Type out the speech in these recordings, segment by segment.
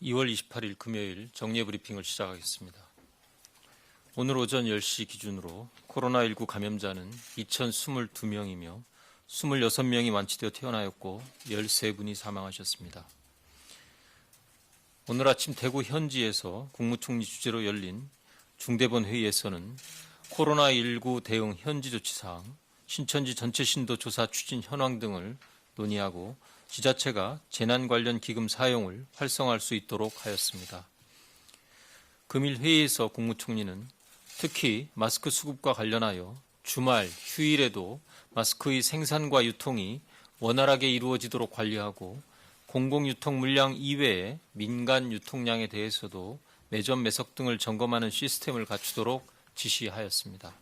2월 28일 금요일 정례 브리핑을 시작하겠습니다. 오늘 오전 10시 기준으로 코로나19 감염자는 2,022명이며 26명이 완치되어 퇴원하였고 13분이 사망하셨습니다. 오늘 아침 대구 현지에서 국무총리 주재로 열린 중대본 회의에서는 코로나19 대응 현지 조치사항, 신천지 전체 신도 조사 추진 현황 등을 논의하고 지자체가 재난 관련 기금 사용을 활성화할 수 있도록 하였습니다. 금일 회의에서 국무총리는 특히 마스크 수급과 관련하여 주말, 휴일에도 마스크의 생산과 유통이 원활하게 이루어지도록 관리하고 공공유통 물량 이외의 민간 유통량에 대해서도 매점 매석 등을 점검하는 시스템을 갖추도록 지시하였습니다.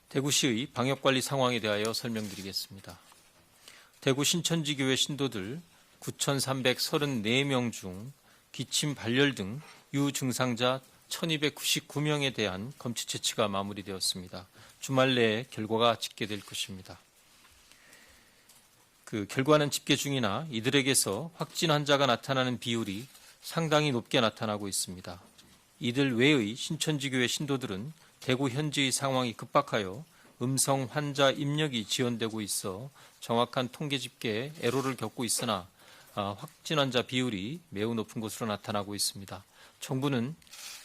대구시의 방역관리 상황에 대하여 설명드리겠습니다. 대구 신천지교회 신도들 9,334명 중 기침, 발열 등 유증상자 1,299명에 대한 검체 채취가 마무리되었습니다. 주말 내에 결과가 집계될 것입니다. 결과는 집계 중이나 이들에게서 확진 환자가 나타나는 비율이 상당히 높게 나타나고 있습니다. 이들 외의 신천지교회 신도들은 대구 현지의 상황이 급박하여 음성 환자 입력이 지연되고 있어 정확한 통계 집계에 애로를 겪고 있으나 확진 환자 비율이 매우 높은 것으로 나타나고 있습니다. 정부는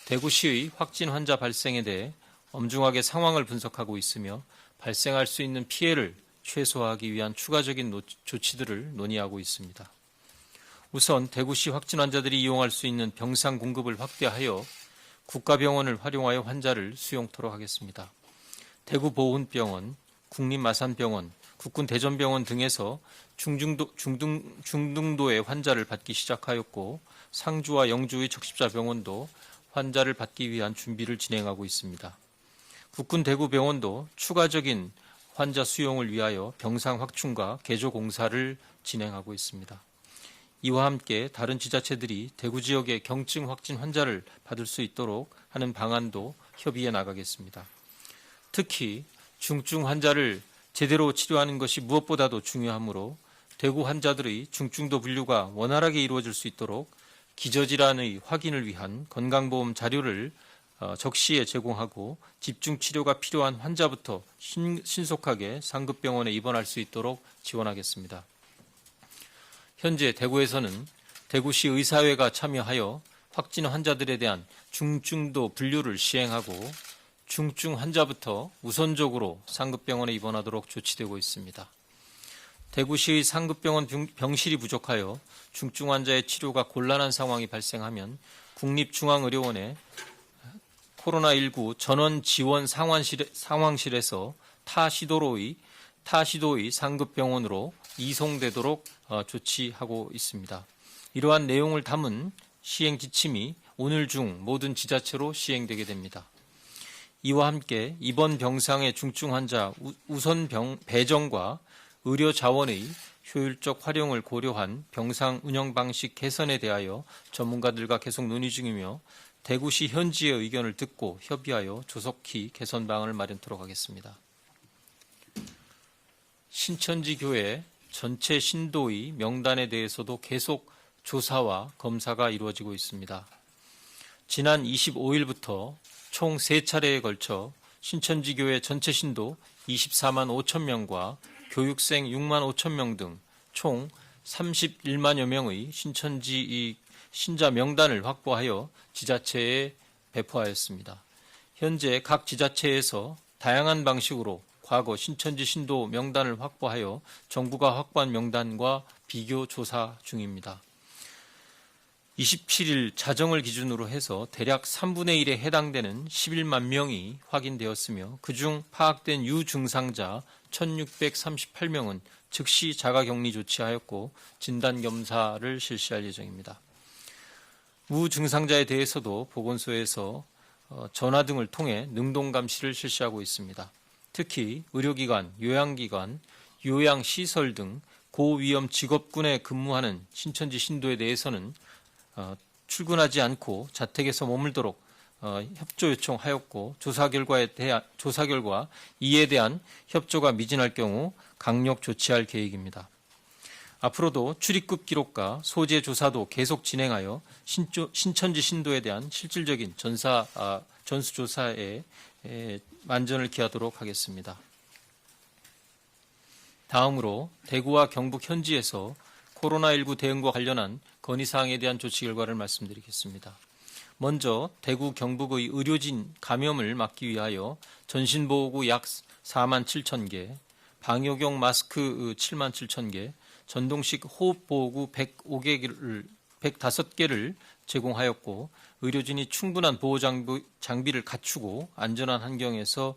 대구시의 확진 환자 발생에 대해 엄중하게 상황을 분석하고 있으며 발생할 수 있는 피해를 최소화하기 위한 추가적인 조치들을 논의하고 있습니다. 우선 대구시 확진 환자들이 이용할 수 있는 병상 공급을 확대하여 국가병원을 활용하여 환자를 수용토록 하겠습니다. 대구보훈병원, 국립마산병원, 국군대전병원 등에서 중등도의 환자를 받기 시작하였고 상주와 영주의 적십자병원도 환자를 받기 위한 준비를 진행하고 있습니다. 국군대구병원도 추가적인 환자 수용을 위하여 병상 확충과 개조 공사를 진행하고 있습니다. 이와 함께 다른 지자체들이 대구 지역의 경증 확진 환자를 받을 수 있도록 하는 방안도 협의해 나가겠습니다. 특히 중증 환자를 제대로 치료하는 것이 무엇보다도 중요하므로 대구 환자들의 중증도 분류가 원활하게 이루어질 수 있도록 기저질환의 확인을 위한 건강보험 자료를 적시에 제공하고 집중치료가 필요한 환자부터 신속하게 상급병원에 입원할 수 있도록 지원하겠습니다. 현재 대구에서는 대구시 의사회가 참여하여 확진 환자들에 대한 중증도 분류를 시행하고 중증 환자부터 우선적으로 상급병원에 입원하도록 조치되고 있습니다. 대구시의 상급병원 병실이 부족하여 중증 환자의 치료가 곤란한 상황이 발생하면 국립중앙의료원에 코로나19 전원 지원 상황실에서 타 시도의 상급병원으로 이송되도록 조치하고 있습니다. 이러한 내용을 담은 시행 지침이 오늘 중 모든 지자체로 시행되게 됩니다. 이와 함께 입원 병상의 중증 환자 우선 배정과 의료 자원의 효율적 활용을 고려한 병상 운영 방식 개선에 대하여 전문가들과 계속 논의 중이며 대구시 현지의 의견을 듣고 협의하여 조속히 개선 방안을 마련토록 하겠습니다. 신천지 교회 전체 신도의 명단에 대해서도 계속 조사와 검사가 이루어지고 있습니다. 지난 25일부터 총 3차례에 걸쳐 신천지 교회 전체 신도 24만 5천 명과 교육생 6만 5천 명 등 총 31만여 명의 신천지 신자 명단을 확보하여 지자체에 배포하였습니다. 현재 각 지자체에서 다양한 방식으로 과거 신천지 신도 명단을 확보하여 정부가 확보한 명단과 비교 조사 중입니다. 27일 자정을 기준으로 해서 대략 3분의 1에 해당되는 11만 명이 확인되었으며 그중 파악된 유증상자 1,638명은 즉시 자가격리 조치하였고 진단검사를 실시할 예정입니다. 무증상자에 대해서도 보건소에서 전화 등을 통해 능동감시를 실시하고 있습니다. 특히 의료기관, 요양기관, 요양시설 등 고위험 직업군에 근무하는 신천지 신도에 대해서는 출근하지 않고 자택에서 머물도록 협조 요청하였고 조사 결과 이에 대한 협조가 미진할 경우 강력 조치할 계획입니다. 앞으로도 출입국 기록과 소재 조사도 계속 진행하여 신천지 신도에 대한 실질적인 전수조사에 만전을 기하도록 하겠습니다. 다음으로 대구와 경북 현지에서 코로나19 대응과 관련한 건의사항에 대한 조치 결과를 말씀드리겠습니다. 먼저 대구 경북의 의료진 감염을 막기 위하여 전신보호구 약 4만 7천 개, 방역용 마스크 7만 7천 개, 전동식 호흡보호구 105개를 제공하였고 의료진이 충분한 보호 장비를 갖추고 안전한 환경에서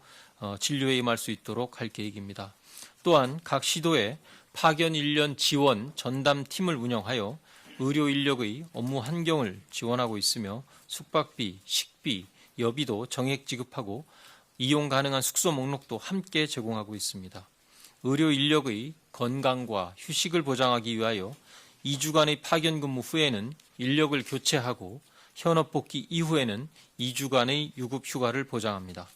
진료에 임할 수 있도록 할 계획입니다. 또한 각 시도에 파견 인력 지원 전담팀을 운영하여 의료 인력의 업무 환경을 지원하고 있으며 숙박비, 식비, 여비도 정액 지급하고 이용 가능한 숙소 목록도 함께 제공하고 있습니다. 의료 인력의 건강과 휴식을 보장하기 위하여 2주간의 파견 근무 후에는 인력을 교체하고 현업 복귀 이후에는 2주간의 유급 휴가를 보장합니다.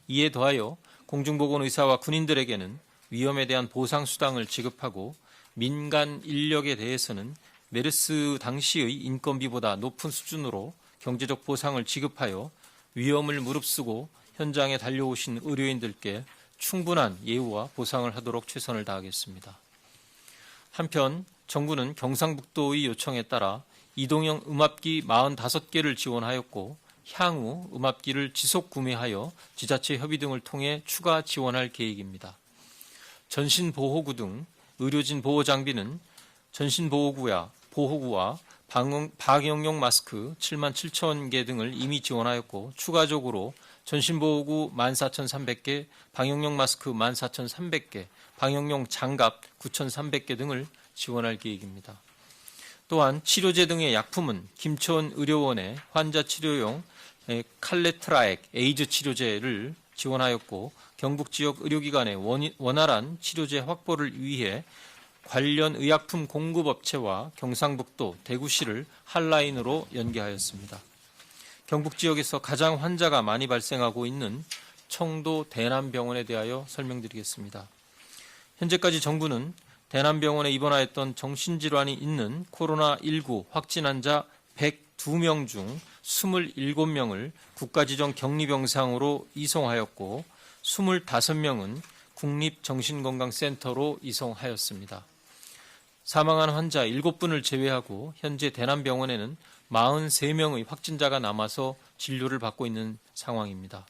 이에 더하여 공중보건의사와 군인들에게는 위험에 대한 보상수당을 지급하고 민간 인력에 대해서는 메르스 당시의 인건비보다 높은 수준으로 경제적 보상을 지급하여 위험을 무릅쓰고 현장에 달려오신 의료인들께 충분한 예우와 보상을 하도록 최선을 다하겠습니다. 한편 정부는 경상북도의 요청에 따라 이동형 음압기 45개를 지원하였고 향후 음압기를 지속 구매하여 지자체 협의 등을 통해 추가 지원할 계획입니다. 전신보호구 등 의료진 보호 장비는 전신보호구와 방역용 마스크 7만 7천 개 등을 이미 지원하였고 추가적으로 전신보호구 14,300개, 방역용 마스크 14,300개, 방역용 장갑 9,300개 등을 지원할 계획입니다. 또한 치료제 등의 약품은 김천 의료원에 환자 치료용 칼레트라액 에이즈 치료제를 지원하였고 경북 지역 의료기관의 원활한 치료제 확보를 위해 관련 의약품 공급업체와 경상북도 대구시를 핫라인으로 연계하였습니다. 경북 지역에서 가장 환자가 많이 발생하고 있는 청도 대남병원에 대하여 설명드리겠습니다. 현재까지 정부는 대남병원에 입원하였던 정신질환이 있는 코로나19 확진 환자 102명 중 27명을 국가지정 격리병상으로 이송하였고 25명은 국립정신건강센터로 이송하였습니다. 사망한 환자 7분을 제외하고 현재 대남병원에는 43명의 확진자가 남아서 진료를 받고 있는 상황입니다.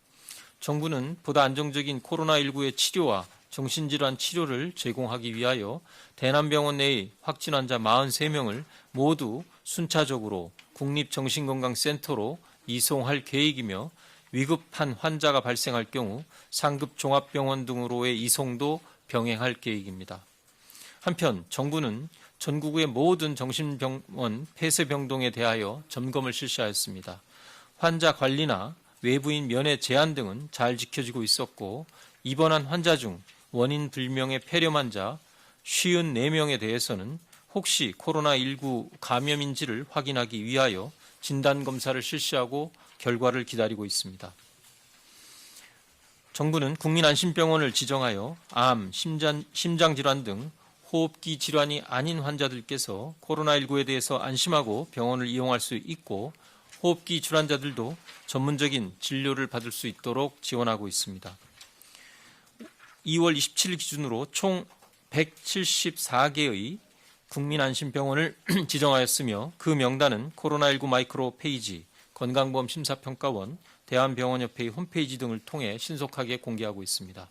정부는 보다 안정적인 코로나19의 치료와 정신질환 치료를 제공하기 위하여 대남병원 내의 확진 환자 43명을 모두 순차적으로 국립정신건강센터로 이송할 계획이며 위급한 환자가 발생할 경우 상급 종합병원 등으로의 이송도 병행할 계획입니다. 한편 정부는 전국의 모든 정신병원 폐쇄병동에 대하여 점검을 실시하였습니다. 환자 관리나 외부인 면회 제한 등은 잘 지켜지고 있었고 입원한 환자 중 원인 불명의 폐렴 환자 54명에 대해서는 혹시 코로나19 감염인지를 확인하기 위하여 진단검사를 실시하고 결과를 기다리고 있습니다. 정부는 국민안심병원을 지정하여 암, 심장질환 등 호흡기 질환이 아닌 환자들께서 코로나19에 대해서 안심하고 병원을 이용할 수 있고 호흡기 질환자들도 전문적인 진료를 받을 수 있도록 지원하고 있습니다. 2월 27일 기준으로 총 174개의 국민안심병원을 지정하였으며 그 명단은 코로나19 마이크로 페이지, 건강보험 심사평가원, 대한병원협회의 홈페이지 등을 통해 신속하게 공개하고 있습니다.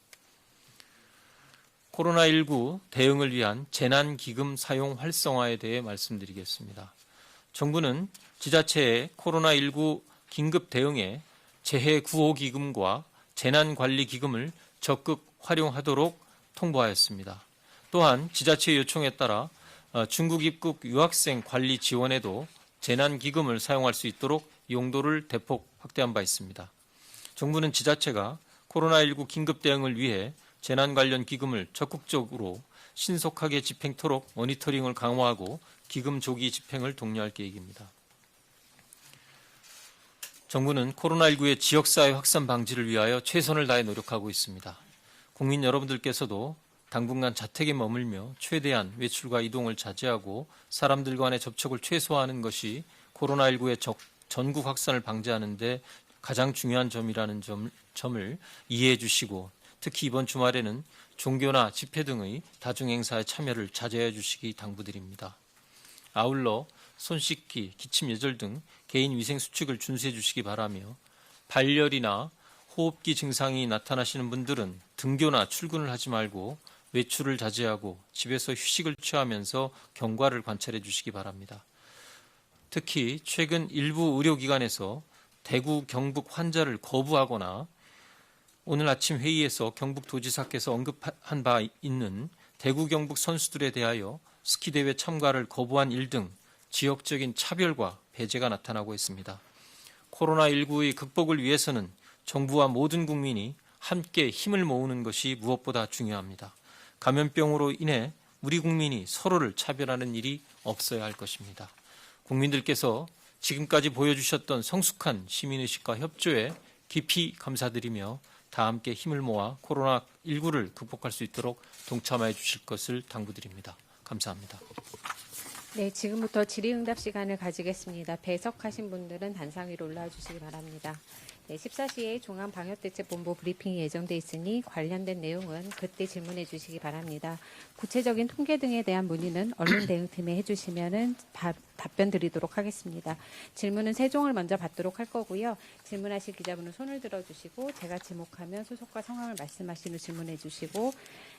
코로나19 대응을 위한 재난기금 사용 활성화에 대해 말씀드리겠습니다. 정부는 지자체의 코로나19 긴급 대응에 재해구호기금과 재난관리기금을 적극 활용하도록 통보하였습니다. 또한 지자체의 요청에 따라 중국 입국 유학생 관리 지원에도 재난기금을 사용할 수 있도록 용도를 대폭 확대한 바 있습니다. 정부는 지자체가 코로나19 긴급 대응을 위해 재난 관련 기금을 적극적으로 신속하게 집행토록 모니터링을 강화하고 기금 조기 집행을 독려할 계획입니다. 정부는 코로나19의 지역사회 확산 방지를 위하여 최선을 다해 노력하고 있습니다. 국민 여러분들께서도 당분간 자택에 머물며 최대한 외출과 이동을 자제하고 사람들 간의 접촉을 최소화하는 것이 코로나19의 전국 확산을 방지하는 데 가장 중요한 점이라는 점을 이해해 주시고, 특히 이번 주말에는 종교나 집회 등의 다중행사에 참여를 자제해 주시기 당부드립니다. 아울러 손 씻기, 기침 예절 등 개인 위생 수칙을 준수해 주시기 바라며, 발열이나 호흡기 증상이 나타나시는 분들은 등교나 출근을 하지 말고 외출을 자제하고 집에서 휴식을 취하면서 경과를 관찰해 주시기 바랍니다. 특히 최근 일부 의료기관에서 대구, 경북 환자를 거부하거나 오늘 아침 회의에서 경북도지사께서 언급한 바 있는 대구, 경북 선수들에 대하여 스키대회 참가를 거부한 일 등 지역적인 차별과 배제가 나타나고 있습니다. 코로나19의 극복을 위해서는 정부와 모든 국민이 함께 힘을 모으는 것이 무엇보다 중요합니다. 감염병으로 인해 우리 국민이 서로를 차별하는 일이 없어야 할 것입니다. 국민들께서 지금까지 보여주셨던 성숙한 시민의식과 협조에 깊이 감사드리며 다 함께 힘을 모아 코로나19를 극복할 수 있도록 동참해 주실 것을 당부드립니다. 감사합니다. 네, 지금부터 질의응답 시간을 가지겠습니다. 배석하신 분들은 단상 위로 올라와 주시기 바랍니다. 네, 14시에 중앙방역대책본부 브리핑이 예정돼 있으니 관련된 내용은 그때 질문해 주시기 바랍니다. 구체적인 통계 등에 대한 문의는 언론대응팀에 해주시면 답변 드리도록 하겠습니다. 질문은 세 종을 먼저 받도록 할 거고요. 질문하실 기자분은 손을 들어주시고 제가 지목하면 소속과 성함을 말씀하신 후 질문해 주시고,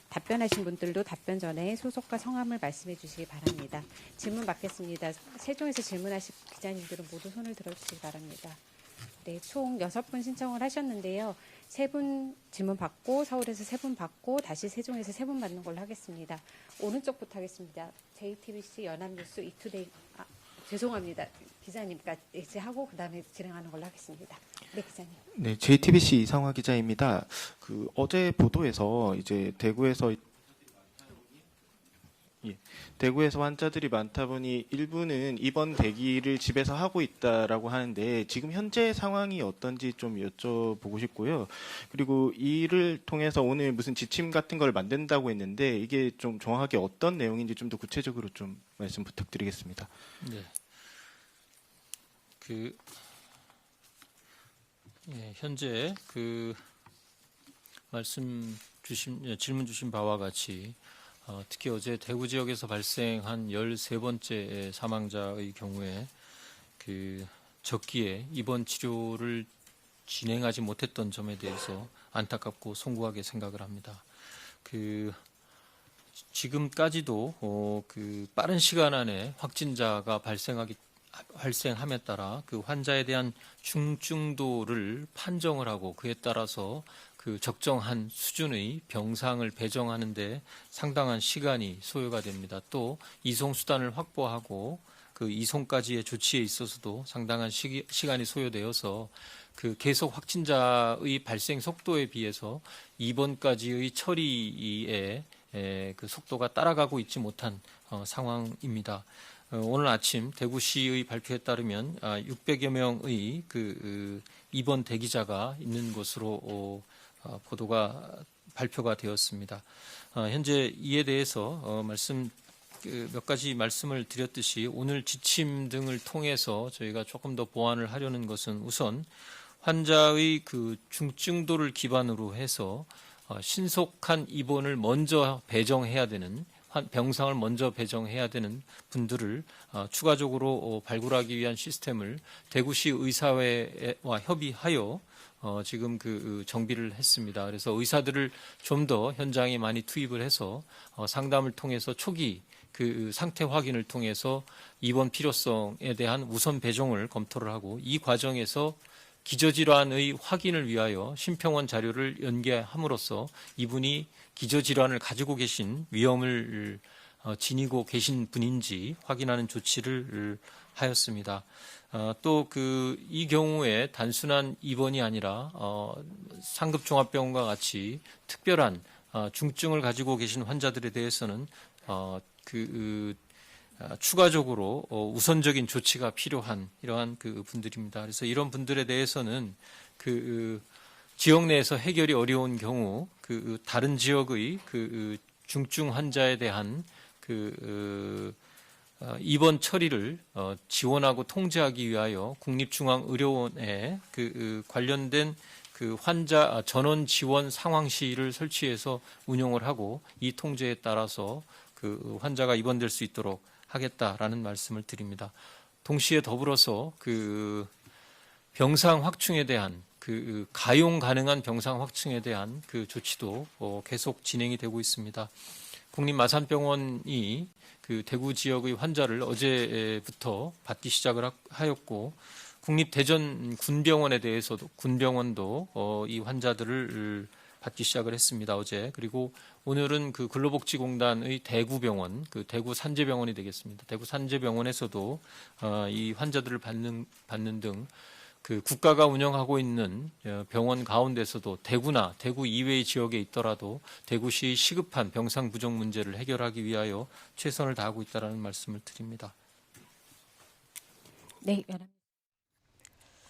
답변하신 분들도 답변 전에 소속과 성함을 말씀해 주시기 바랍니다. 질문 받겠습니다. 세종에서 질문하실 기자님들은 모두 손을 들어주시기 바랍니다. 네, 총 6분 신청을 하셨는데요. 3분 질문 받고 서울에서 3분 받고 다시 세종에서 3분 받는 걸로 하겠습니다. 오른쪽부터 하겠습니다. JTBC, 연합뉴스, 이투데이, 죄송합니다. 기자님까지 하고 그다음에 진행하는 걸로 하겠습니다. 네, 기자님. 네, JTBC 이상화 기자입니다. 어제 보도에서 이제 대구에서 환자들이 많다 보니 일부는 입원 대기를 집에서 하고 있다라고 하는데 지금 현재 상황이 어떤지 좀 여쭤보고 싶고요. 그리고 이를 통해서 오늘 무슨 지침 같은 걸 만든다고 했는데 이게 좀 정확하게 어떤 내용인지 좀 더 구체적으로 좀 말씀 부탁드리겠습니다. 네. 현재 질문 주신 바와 같이 특히 어제 대구 지역에서 발생한 13번째 사망자의 경우에 적기에 입원 치료를 진행하지 못했던 점에 대해서 안타깝고 송구하게 생각을 합니다. 지금까지도 빠른 시간 안에 확진자가 발생함에 따라 그 환자에 대한 중증도를 판정을 하고 그에 따라서 적정한 수준의 병상을 배정하는 데 상당한 시간이 소요가 됩니다. 또 이송 수단을 확보하고 그 이송까지의 조치에 있어서도 상당한 시간이 소요되어서 계속 확진자의 발생 속도에 비해서 입원까지의 처리에 속도가 따라가고 있지 못한 상황입니다. 오늘 아침 대구시의 발표에 따르면 600여 명의 입원 대기자가 있는 것으로 발표가 되었습니다. 현재 이에 대해서 몇 가지 말씀을 드렸듯이 오늘 지침 등을 통해서 저희가 조금 더 보완을 하려는 것은 우선 환자의 중증도를 기반으로 해서 신속한 입원을 먼저 배정해야 되는 병상을 먼저 배정해야 되는 분들을 추가적으로 발굴하기 위한 시스템을 대구시 의사회와 협의하여 지금 정비를 했습니다. 그래서 의사들을 좀 더 현장에 많이 투입을 해서 상담을 통해서 초기 상태 확인을 통해서 입원 필요성에 대한 우선 배정을 검토를 하고, 이 과정에서 기저질환의 확인을 위하여 심평원 자료를 연계함으로써 이분이 기저질환을 가지고 계신 위험을 지니고 계신 분인지 확인하는 조치를 하였습니다. 또 이 경우에 단순한 입원이 아니라 상급종합병원과 같이 특별한 중증을 가지고 계신 환자들에 대해서는 추가적으로 우선적인 조치가 필요한 이러한 분들입니다. 그래서 이런 분들에 대해서는 지역 내에서 해결이 어려운 경우 다른 지역의 중증 환자에 대한 입원 처리를 지원하고 통제하기 위하여 국립중앙의료원에 관련된 환자 전원 지원 상황실을 설치해서 운영을 하고 이 통제에 따라서 환자가 입원될 수 있도록 하겠다라는 말씀을 드립니다. 동시에 더불어서 병상 확충에 대한 가용 가능한 병상 확충에 대한 조치도 계속 진행이 되고 있습니다. 국립마산병원이 대구 지역의 환자를 어제부터 받기 시작을 하였고 국립대전 군병원에 대해서도 군병원도 이 환자들을 받기 시작을 했습니다. 어제. 그리고 오늘은 근로복지공단의 대구병원, 대구 산재병원이 되겠습니다. 대구 산재병원에서도 이 환자들을 받는 등 국가가 운영하고 있는 병원 가운데서도 대구나 대구 이외의 지역에 있더라도 대구시의 시급한 병상 부족 문제를 해결하기 위하여 최선을 다하고 있다는 말씀을 드립니다. 네, 여러분.